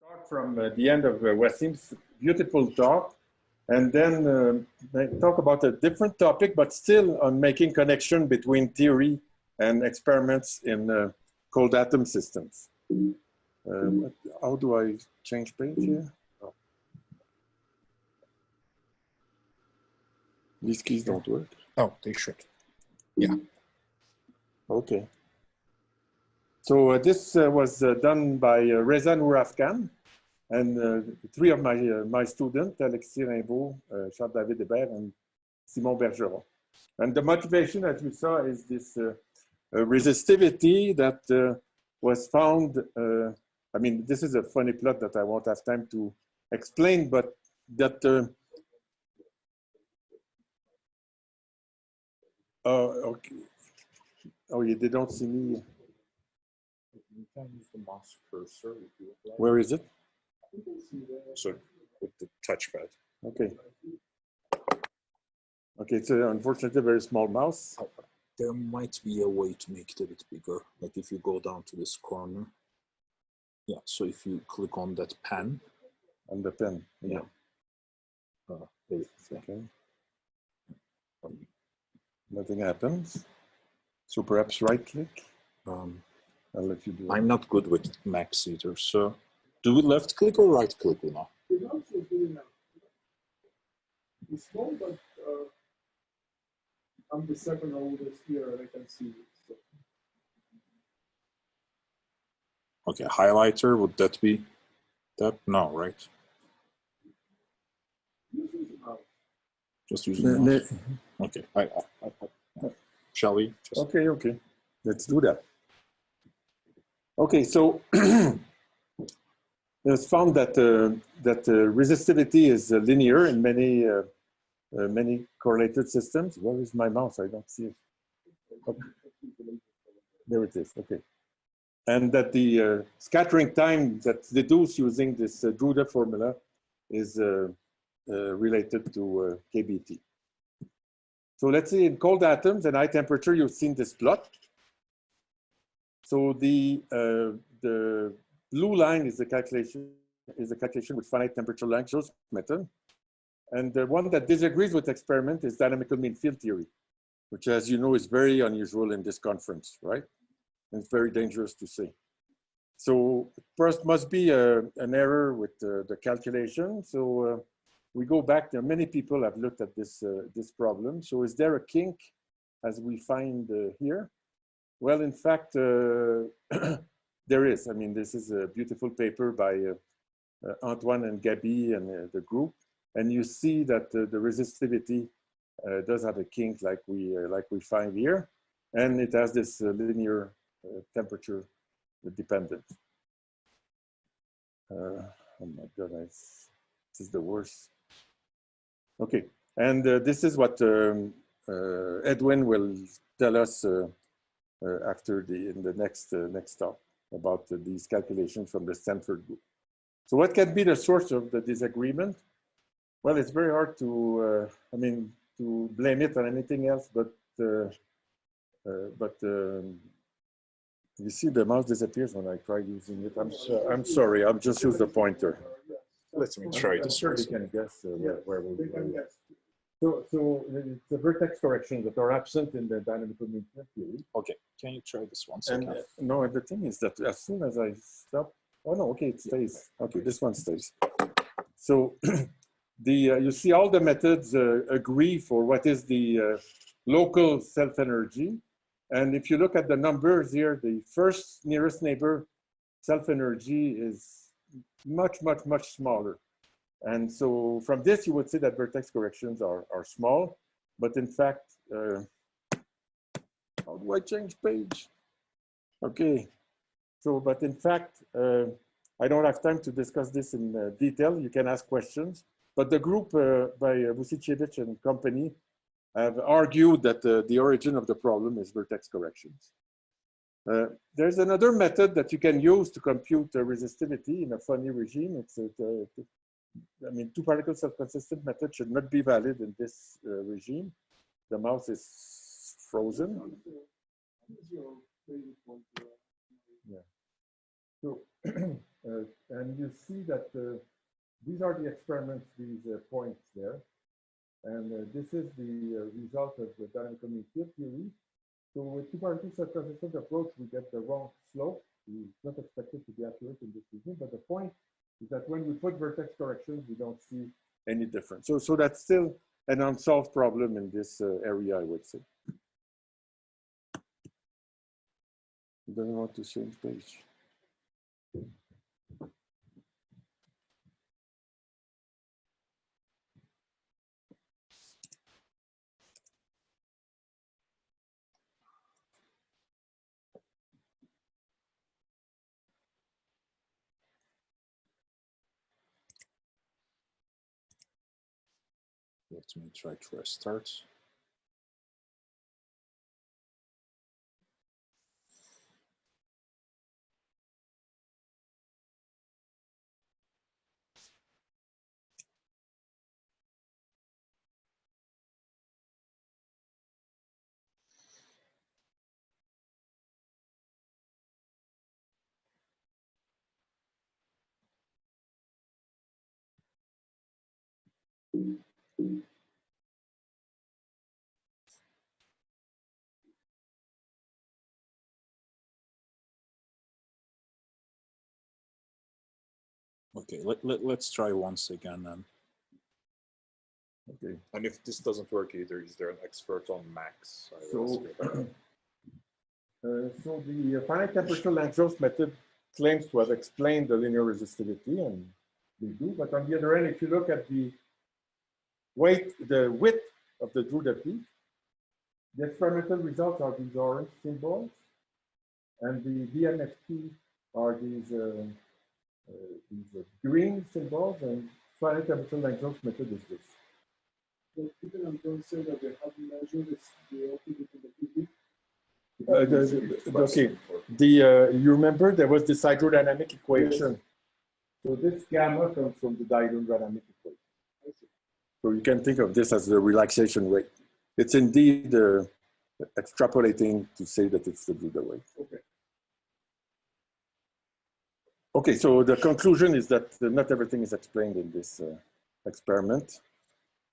Start from the end of Wasim's beautiful talk, and then talk about a different topic, but still on making connection between theory and experiments in cold atom systems. How do I change page here? Oh. These keys don't work. Oh, they should. Yeah. Okay. So this was done by Reza Nour-Afghan and three of my students, Alexis Rimbaud, Charles-David Hébert, and Simon Bergeron. And the motivation, as you saw, is this resistivity that was found. I mean, this is a funny plot that I won't have time to explain, but that okay. Oh, they don't see me. You can use the mouse cursor if you would like. Where is it? So with the touchpad. Okay. Okay, it's unfortunately a very small mouse. There might be a way to make it a bit bigger. Like if you go down to this corner. Yeah, so if you click on that pen. On the pen. Yeah. There it is. Okay. Nothing happens. So perhaps right click. I'll let you do it. I'm not good with Macs either, so do left click or right click now? It's small, but I'm the second oldest here, and I can see it. So. Okay, highlighter, would that be that? No, right? Just use the mouse. Okay, shall we? Okay, okay. Let's do that. Okay, so it's found that resistivity is linear in many correlated systems. Where is my mouse? I don't see it. Okay. There it is. Okay, and that the scattering time that's deduced using this Drude formula is related to KBT. So let's say in cold atoms and high temperature, you've seen this plot. So the blue line is the calculation with finite temperature Lang's method, and the one that disagrees with experiment is dynamical mean field theory, which, as you know, is very unusual in this conference, right? And it's very dangerous to say. So first must be an error with the calculation. So we go back. There many people have looked at this this problem. So is there a kink, as we find here? Well, in fact, there is. I mean, this is a beautiful paper by Antoine and Gabi and the group, and you see that the resistivity does have a kink like we find here, and it has this linear temperature dependent. Oh my goodness, this is the worst. Okay, and this is what Edwin will tell us after in the next talk about these calculations from the Stanford group. So what can be the source of the disagreement? Well, it's very hard to, I mean, to blame it on anything else, but you see the mouse disappears when I try using it. I'm sorry, I'll just use the pointer. Let me try this. I'm sure you can guess where we'll go. So the vertex corrections that are absent in the dynamical mean field theory. Okay, can you try this one second? And, no, the thing is that as soon as I stop, oh no, okay, it stays. Okay, this one stays. So you see all the methods agree for what is the local self-energy. And if you look at the numbers here, the first nearest neighbor self-energy is much, much, much smaller. And so from this, you would say that vertex corrections are small, but in fact, how do I change page? Okay, so, but in fact, I don't have time to discuss this in detail. You can ask questions, but the group by Vucicevic and company have argued that the origin of the problem is vertex corrections. There's another method that you can use to compute resistivity in a funny regime. It's I mean, two particle self-consistent method should not be valid in this regime. The mouse is frozen. Yeah. So And you see that these are the experiments, these points there. And this is the result of the dynamical mean field theory. So with two-particle self-consistent approach, we get the wrong slope. It's not expected to be accurate in this region, but the point is that when we put vertex corrections, we don't see any difference. So that's still an unsolved problem in this area, I would say. You don't want to change page. Let me try to restart. Okay, let's try once again then. Okay. And if this doesn't work either, is there an expert on Max? So the finite temperature Lanczos method claims to have explained the linear resistivity, and they do. But on the other hand, if you look at the width of the Drude peak, the experimental results are these orange symbols, and the DMFT are these green symbols, and finite temperature Lanczos method is this. So people are going to say that they have measured this, the altitude in the peak. Okay, you remember there was this hydrodynamic equation. Yes. So this gamma comes from the hydrodynamic equation. So you can think of this as the relaxation rate. It's indeed extrapolating to say that it's the Drude wave. Okay. Okay, so the conclusion is that not everything is explained in this experiment,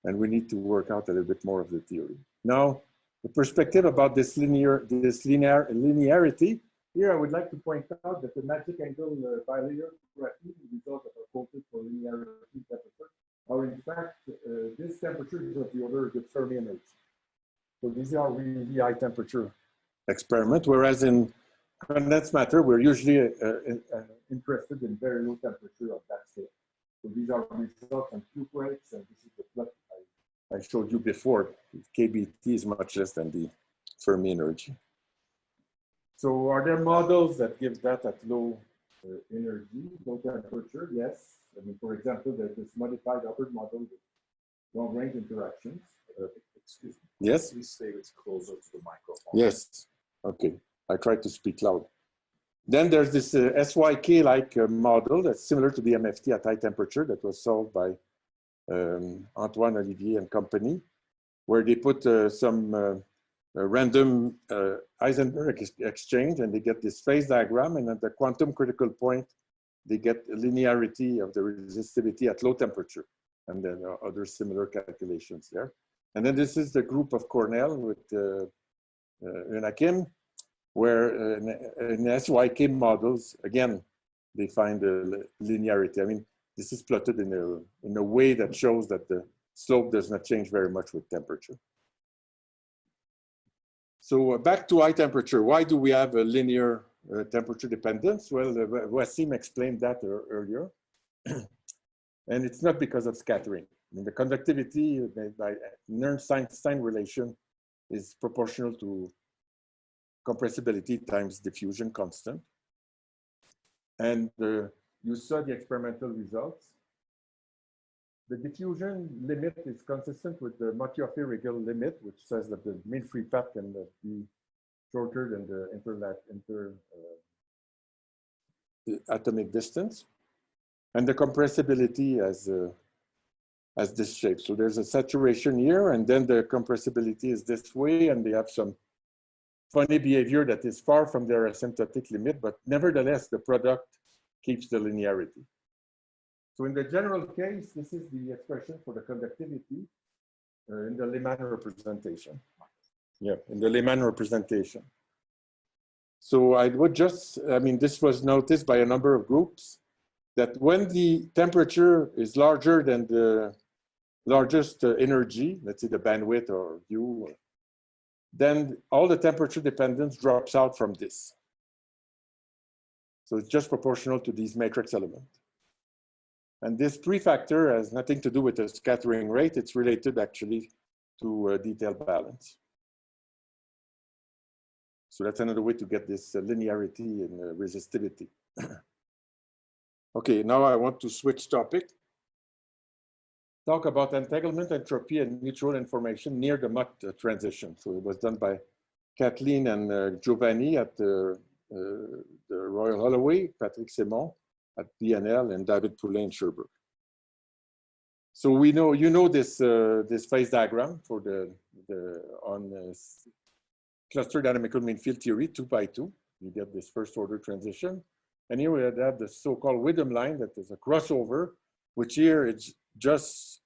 and we need to work out a little bit more of the theory. Now, the perspective about this linearity, here I would like to point out that the magic angle bilinear graphene, the result of our quoted for linearity temperature, are in fact, this temperature is of the order of the Fermi energy. So these are really high temperature experiments, whereas in condensed matter, we're usually interested in very low temperature of that scale. So these are results on Q rates, and this is the plot I showed you before. KBT is much less than the Fermi energy. So are there models that give that at low energy, low temperature? Yes. I mean, for example, there's this modified upward model with long-range interactions. Excuse me. Yes? Please say it's closer to the microphone. Yes. Okay. I tried to speak loud. Then there's this SYK-like model that's similar to the MFT at high temperature that was solved by Antoine Olivier and company, where they put some random Heisenberg exchange, and they get this phase diagram, and at the quantum critical point, they get a linearity of the resistivity at low temperature, and then other similar calculations there. And then this is the group of Cornell with Unakim, where in SYK models, again, they find the linearity. I mean, this is plotted in a way that shows that the slope does not change very much with temperature. So back to high temperature. Why do we have a linear temperature dependence? Well, Wassim explained that earlier. And it's not because of scattering. I mean, the conductivity by Nernst-Einstein relation is proportional to compressibility times diffusion constant. And you saw the experimental results. The diffusion limit is consistent with the Mathieu-Rigel limit, which says that the mean free path can be shorter than the atomic distance. And the compressibility as this shape. So there's a saturation here, and then the compressibility is this way, and they have some funny behavior that is far from their asymptotic limit, but nevertheless, the product keeps the linearity. So in the general case, this is the expression for the conductivity in the Lyman representation. Yeah, in the Lyman representation. So I would just, I mean, this was noticed by a number of groups that when the temperature is larger than the largest energy, let's say the bandwidth or U, then all the temperature dependence drops out from this. So it's just proportional to these matrix elements. And this prefactor has nothing to do with the scattering rate. It's related actually to detail balance. So that's another way to get this linearity and resistivity. Okay, now I want to switch topic. Talk about entanglement, entropy, and mutual information near the Mott transition. So it was done by Kathleen and Giovanni at the Royal Holloway, Patrick Simon at BNL, and David Poulin in Sherbrooke. So we know, you know this this phase diagram for on cluster dynamical mean field theory, 2 by 2. You get this first order transition. And here we have the so-called Widom line that is a crossover, which here it's just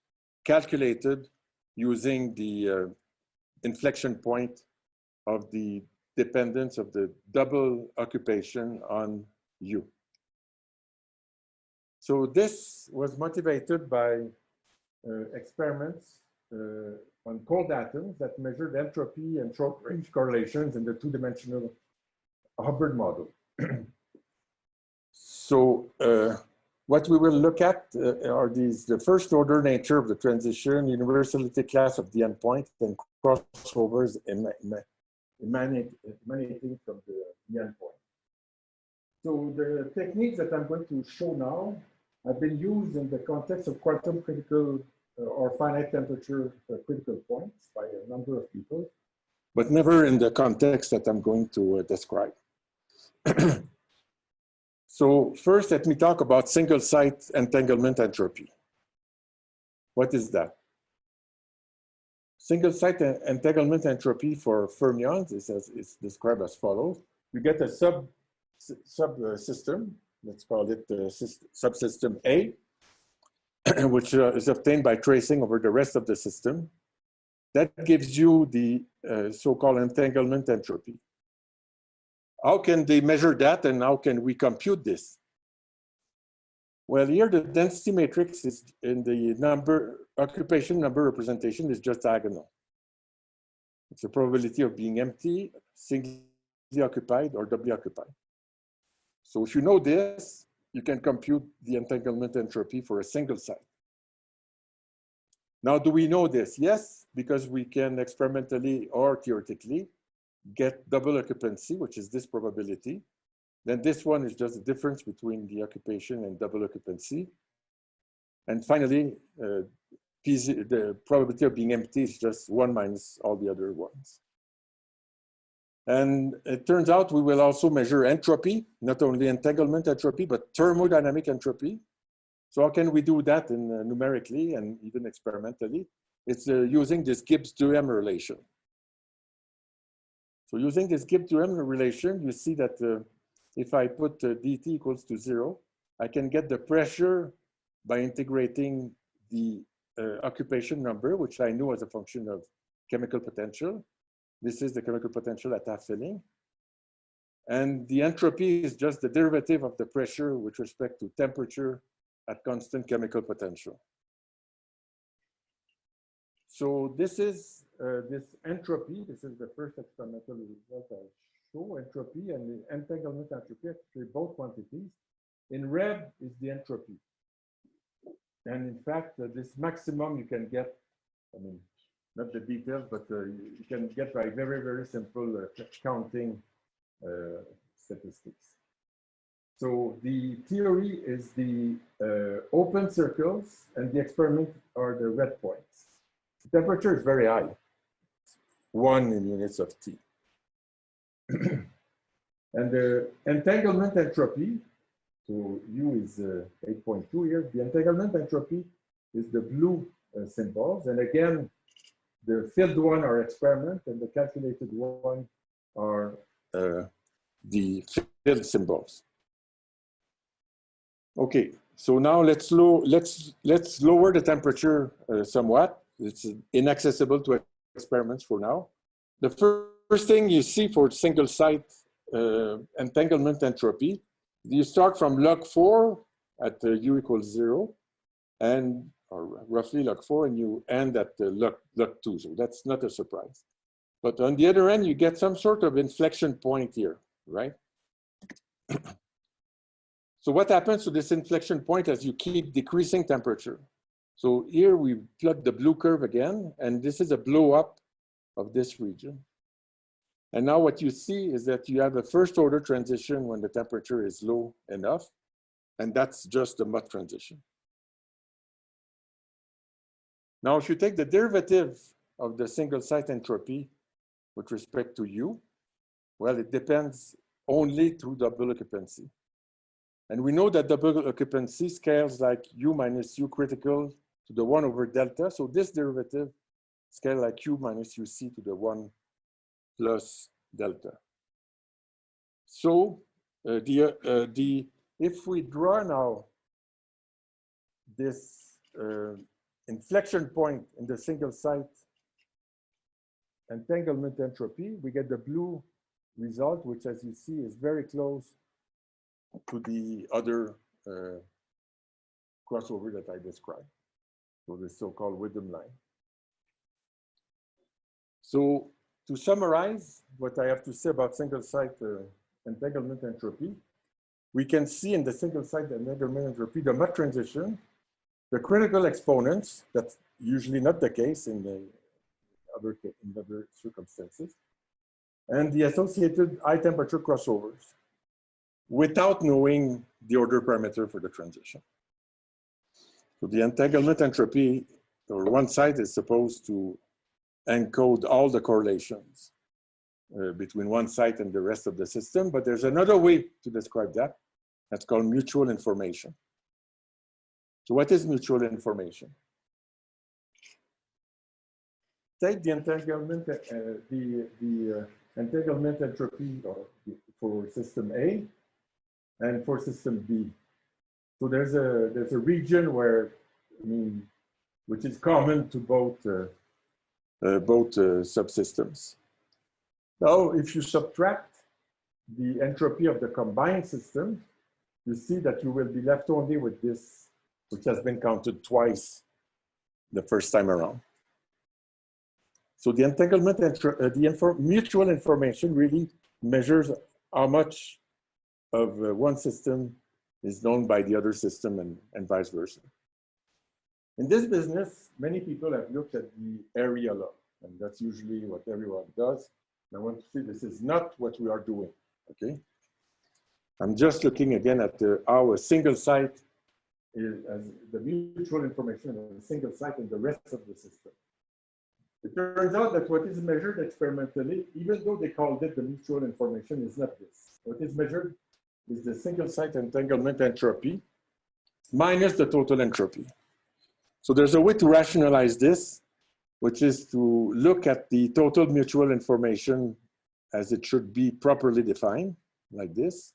calculated using the inflection point of the dependence of the double occupation on U. So this was motivated by experiments on cold atoms that measured entropy and short range correlations in the two-dimensional Hubbard model. So what we will look at are the first order nature of the transition, universality class of the endpoint, and crossovers emanating from the endpoint. So the techniques that I'm going to show now have been used in the context of quantum critical or finite temperature critical points by a number of people, but never in the context that I'm going to describe. So first, let me talk about single site entanglement entropy. What is that? Single site entanglement entropy for fermions is described as follows. You get a subsystem, let's call it subsystem A, which is obtained by tracing over the rest of the system. That gives you the so-called entanglement entropy. How can they measure that, and how can we compute this? Well, here the density matrix is in the occupation number representation is just diagonal. It's a probability of being empty, singly occupied, or doubly occupied. So if you know this, you can compute the entanglement entropy for a single site. Now, do we know this? Yes, because we can experimentally or theoretically get double occupancy, which is this probability. Then this one is just the difference between the occupation and double occupancy. And finally, the probability of being empty is just 1 minus all the other ones. And it turns out we will also measure entropy, not only entanglement entropy, but thermodynamic entropy. So how can we do that numerically and even experimentally? It's using this Gibbs-Duhem relation. So using this Gibbs-Duhem relation, you see that if I put dt equals to 0, I can get the pressure by integrating the occupation number, which I know as a function of chemical potential. This is the chemical potential at half filling. And the entropy is just the derivative of the pressure with respect to temperature at constant chemical potential. So this is this entropy. This is the first experimental result I show. Entropy and the entanglement entropy, actually both quantities. In red is the entropy. And in fact, this maximum you can get, I mean, not the details, but you can get by very, very simple counting statistics. So the theory is the open circles, and the experiment are the red points. The temperature is very high, 1 in units of T. And the entanglement entropy, so U is 8.2 here. The entanglement entropy is the blue symbols. And again, the filled one are experiment, and the calculated one are the filled symbols. Okay, so now let's lower the temperature somewhat. It's inaccessible to experiments for now. The first thing you see for single site entanglement entropy, you start from log 4 at u equals 0, and or roughly log 4, and you end at log 2. So that's not a surprise. But on the other end, you get some sort of inflection point here, right? So what happens to this inflection point as you keep decreasing temperature? So here we plot the blue curve again, and this is a blow up of this region. And now what you see is that you have a first order transition when the temperature is low enough, and that's just the Mott transition. Now, if you take the derivative of the single site entropy with respect to U, well, it depends only to double occupancy. And we know that double occupancy scales like U minus U critical to the 1 over delta. So this derivative scales like U minus UC to the 1 plus delta. So if we draw now this inflection point in the single site entanglement entropy, we get the blue result, which as you see is very close to the other crossover that I described. So the so-called Widom line. So to summarize what I have to say about single site entanglement entropy, we can see in the single site entanglement entropy the Mott transition, the critical exponents, that's usually not the case in the other circumstances, and the associated high temperature crossovers without knowing the order parameter for the transition. So the entanglement entropy, or one site, is supposed to encode all the correlations between one site and the rest of the system, but there's another way to describe that. That's called mutual information. So what is mutual information? Take the entanglement, entanglement entropy for system A and for system B. So there's a region where, which is common to both subsystems. Now, if you subtract the entropy of the combined system, you see that you will be left only with this, which has been counted twice the first time around. So the entanglement, mutual information really measures how much of one system is known by the other system and vice versa. In this business, many people have looked at the area law, and that's usually what everyone does. I want to say this is not what we are doing, okay? I'm just looking again at how a single site is, as the mutual information of a single site and the rest of the system. It turns out that what is measured experimentally, even though they called it the mutual information, is not this. What is measured is the single site entanglement entropy minus the total entropy. So there's a way to rationalize this, which is to look at the total mutual information as it should be properly defined, like this,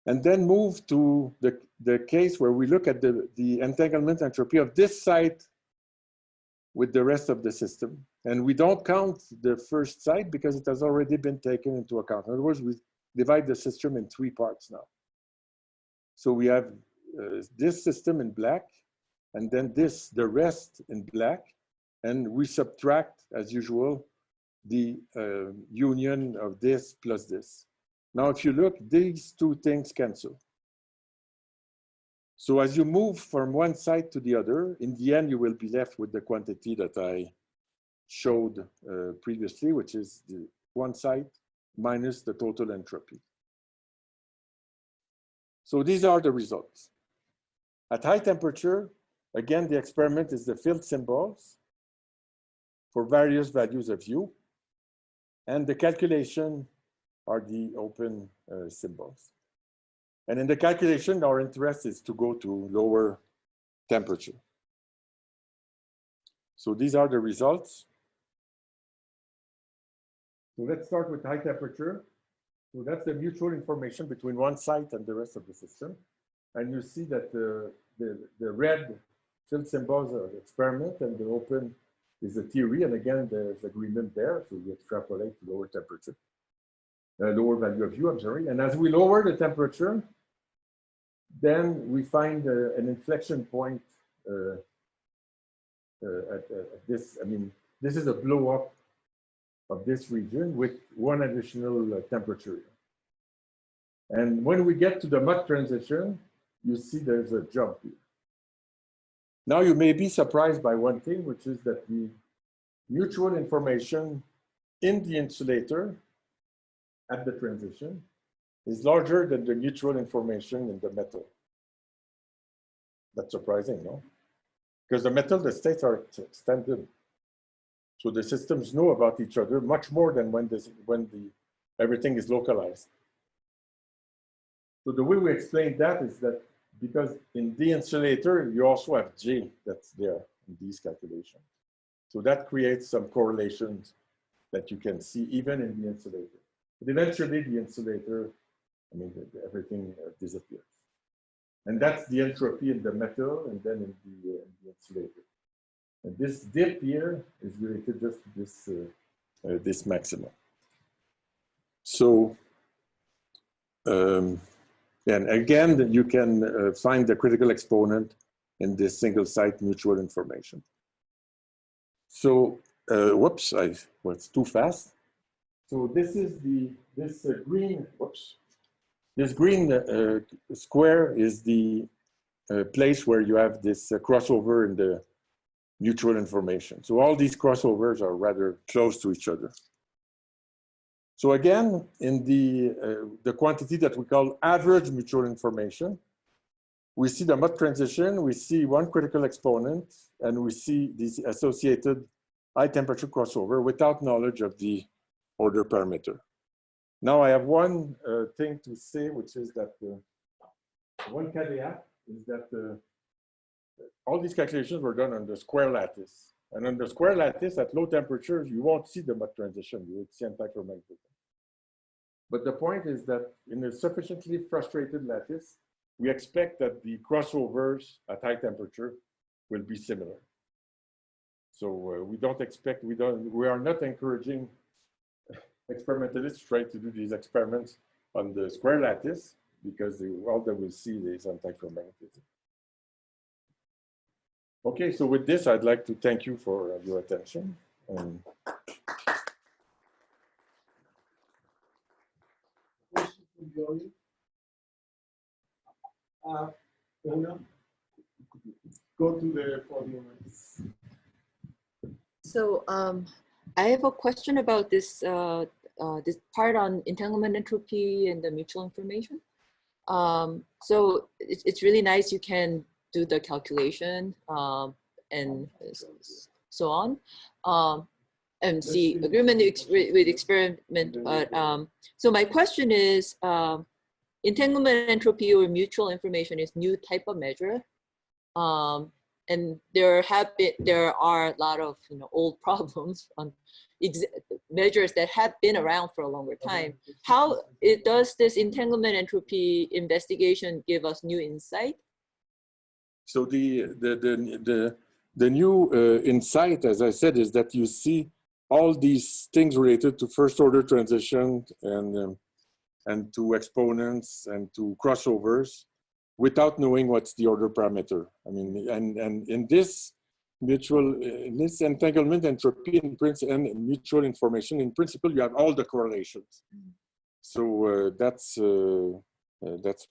and then move to the case where we look at the entanglement entropy of this site with the rest of the system. And we don't count the first site because it has already been taken into account. In other words, we divide the system in 3 parts now. So we have this system in black, and then the rest in black, and we subtract, as usual, the union of this plus this. Now, if you look, these 2 things cancel. So as you move from one side to the other, in the end, you will be left with the quantity that I showed previously, which is the one side minus the total entropy. So these are the results. At high temperature, again, the experiment is the filled symbols for various values of U, and the calculation are the open symbols. And in the calculation, our interest is to go to lower temperature. So these are the results. So let's start with high temperature. So that's the mutual information between one site and the rest of the system. and you see that the red filled symbols are the experiment, and the open is the theory. And again, there's agreement there, so we extrapolate to lower temperature, lower value of U, I'm sorry. And as we lower the temperature, then we find an inflection point at this. I mean, this is a blow up of this region with one additional temperature. And when we get to the mud transition, you see there's a jump here. Now you may be surprised by one thing, which is that the mutual information in the insulator at the transition is larger than the mutual information in the metal. That's surprising, no? Because the metal, the states are extended. So the systems know about each other much more than when everything is localized. So the way we explain that is that because in the insulator, you also have J that's there in these calculations. So that creates some correlations that you can see even in the insulator. But eventually the insulator, I mean, everything disappears. And that's the entropy in the metal and then in the insulator. And this dip here is related just to this, this maximum. So, and again, you can find the critical exponent in this single site mutual information. So, whoops, I was too fast. So this is this green, whoops. This green square is the place where you have this crossover in the mutual information. So all these crossovers are rather close to each other. So again, in the quantity that we call average mutual information, we see the mud transition, we see one critical exponent, and we see this associated high temperature crossover without knowledge of the order parameter. Now I have one thing to say, which is that one caveat is that all these calculations were done on the square lattice. And on the square lattice, at low temperatures, you won't see the mud transition, you would see antiferromagnetism. But the point is that in a sufficiently frustrated lattice, we expect that the crossovers at high temperature will be similar. So we don't expect, we are not encouraging experimentalists to try to do these experiments on the square lattice because all they will see is antiferromagnetism. Okay, so with this, I'd like to thank you for your attention. Go to the podium. So I have a question about this this part on entanglement entropy and the mutual information. So it's really nice you can do the calculation and so on, and see agreement with experiment. But so my question is, entanglement entropy or mutual information is new type of measure. And there are a lot of old problems on measures that have been around for a longer time. How does this entanglement entropy investigation give us new insight? So the new insight, as I said, is that you see all these things related to first order transition and to exponents and to crossovers, without knowing what's the order parameter. I mean, and in this entanglement entropy and mutual information, in principle, you have all the correlations. So that's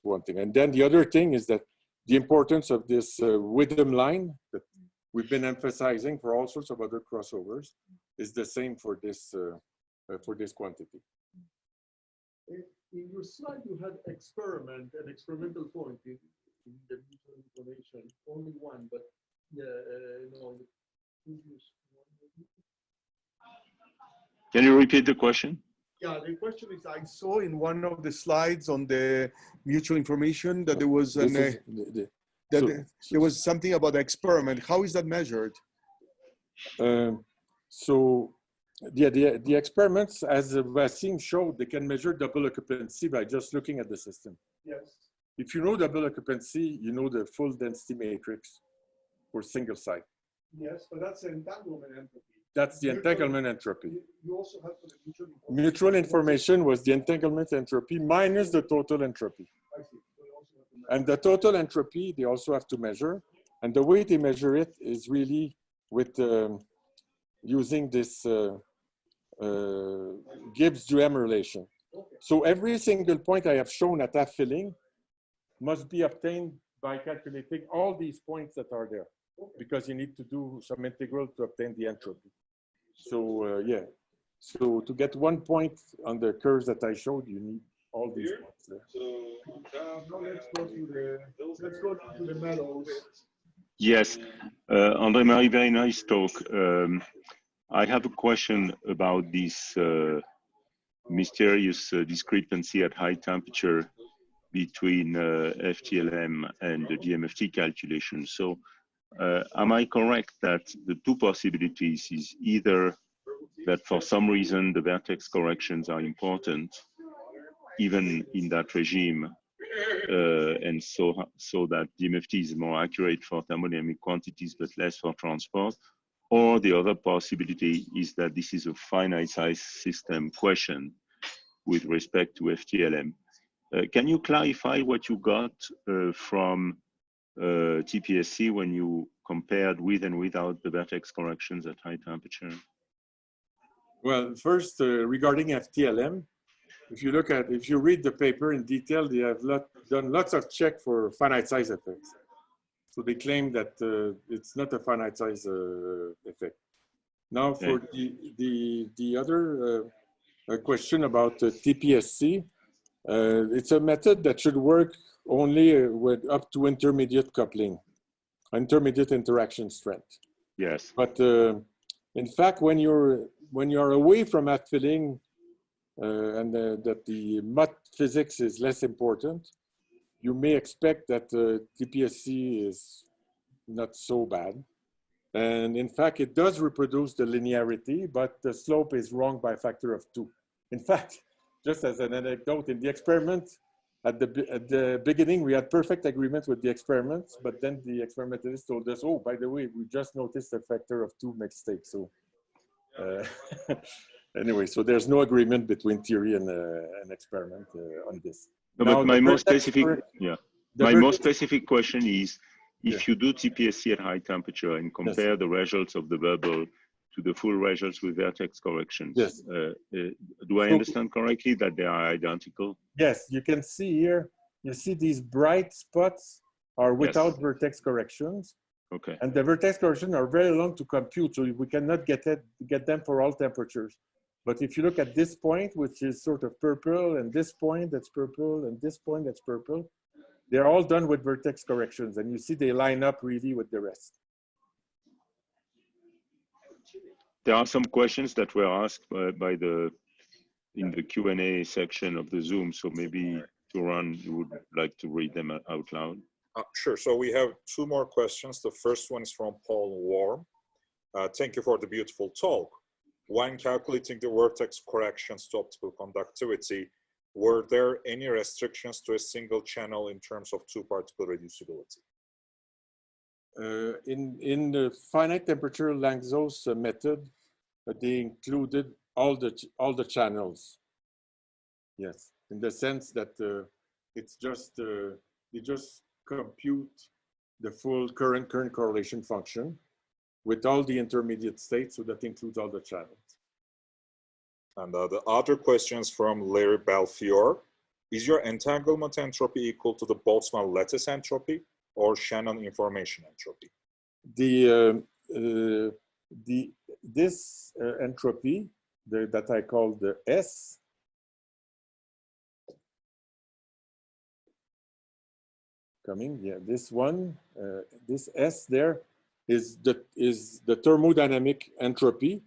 one thing. And then the other thing is that the importance of this Widom line that we've been emphasizing for all sorts of other crossovers is the same for this quantity. In your slide, you had experiment and experimental point in the mutual information, only one, but no, the previous one. Can you repeat the question? Yeah, the question is, I saw in one of the slides on the mutual information that there was there was something about the experiment. How is that measured? So the experiments, as Wasim showed, they can measure double occupancy by just looking at the system. Yes. If you know double occupancy, you know the full density matrix for single site. Yes, but that's the entanglement entropy. That's the entanglement entropy. You also have for the mutual information. Mutual information was the entanglement entropy minus the total entropy. I see. So you also have to measure. And the total entropy, they also have to measure. And the way they measure it is really with using this Gibbs-Duhem relation. So every single point I have shown at half filling must be obtained by calculating all these points that are there, because you need to do some integral to obtain the entropy. So yeah, so to get 1 point on the curves that I showed, you need all these points there. Now let's go to the metals. Yes, André-Marie, very nice talk. I have a question about this mysterious discrepancy at high temperature between FTLM and the DMFT calculation. So am I correct that the two possibilities is either that for some reason the vertex corrections are important, even in that regime, and so that DMFT is more accurate for thermodynamic quantities but less for transport, or the other possibility is that this is a finite size system question with respect to FTLM. Can you clarify what you got from TPSC when you compared with and without the vertex corrections at high temperature? Well, first, regarding FTLM, if you read the paper in detail, they have done lots of check for finite size effects. So they claim that it's not a finite size effect. Now, for the other question about TPSC, it's a method that should work only with up to intermediate coupling, intermediate interaction strength. Yes. But in fact, when you're away from half filling, and that the MUT physics is less important, you may expect that TPSC is not so bad. And in fact, it does reproduce the linearity, but the slope is wrong by a factor of 2. In fact, just as an anecdote, in the experiment, at the beginning, we had perfect agreement with the experiments, but then the experimentalist told us, oh, by the way, we just noticed a factor of 2 mistake. So anyway, so there's no agreement between theory and experiment on this. No, now, but my more specific, most specific question is, if you do TPSC at high temperature and compare the results of the bubble to the full results with vertex corrections, do I understand correctly that they are identical? Yes, you can see here, you see these bright spots are without vertex corrections. Okay. And the vertex corrections are very long to compute, so we cannot get them for all temperatures. But if you look at this point, which is sort of purple, and this point that's purple, and this point that's purple, they're all done with vertex corrections. And you see they line up really with the rest. There are some questions that were asked in the Q&A section of the Zoom. So maybe, Turan, you would like to read them out loud? Sure. So we have 2 more questions. The first one is from Paul Warm. Thank you for the beautiful talk. When calculating the vertex corrections to optical conductivity, were there any restrictions to a single channel in terms of 2-particle reducibility? In the finite temperature Lanczos method, they included all the channels. Yes, in the sense that it's just they just compute the full current correlation function with all the intermediate states, so that includes all the channels. And the other questions from Larry Belfiore. Is your entanglement entropy equal to the Boltzmann lattice entropy or Shannon information entropy? This Entropy that I call the S, this one, this S there is the thermodynamic entropy,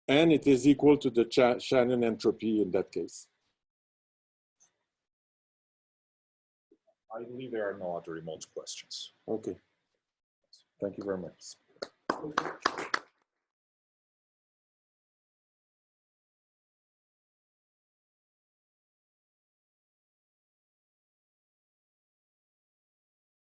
and it is equal to the Shannon entropy in that case. I believe there are no other remote questions. Okay. Thank you very much.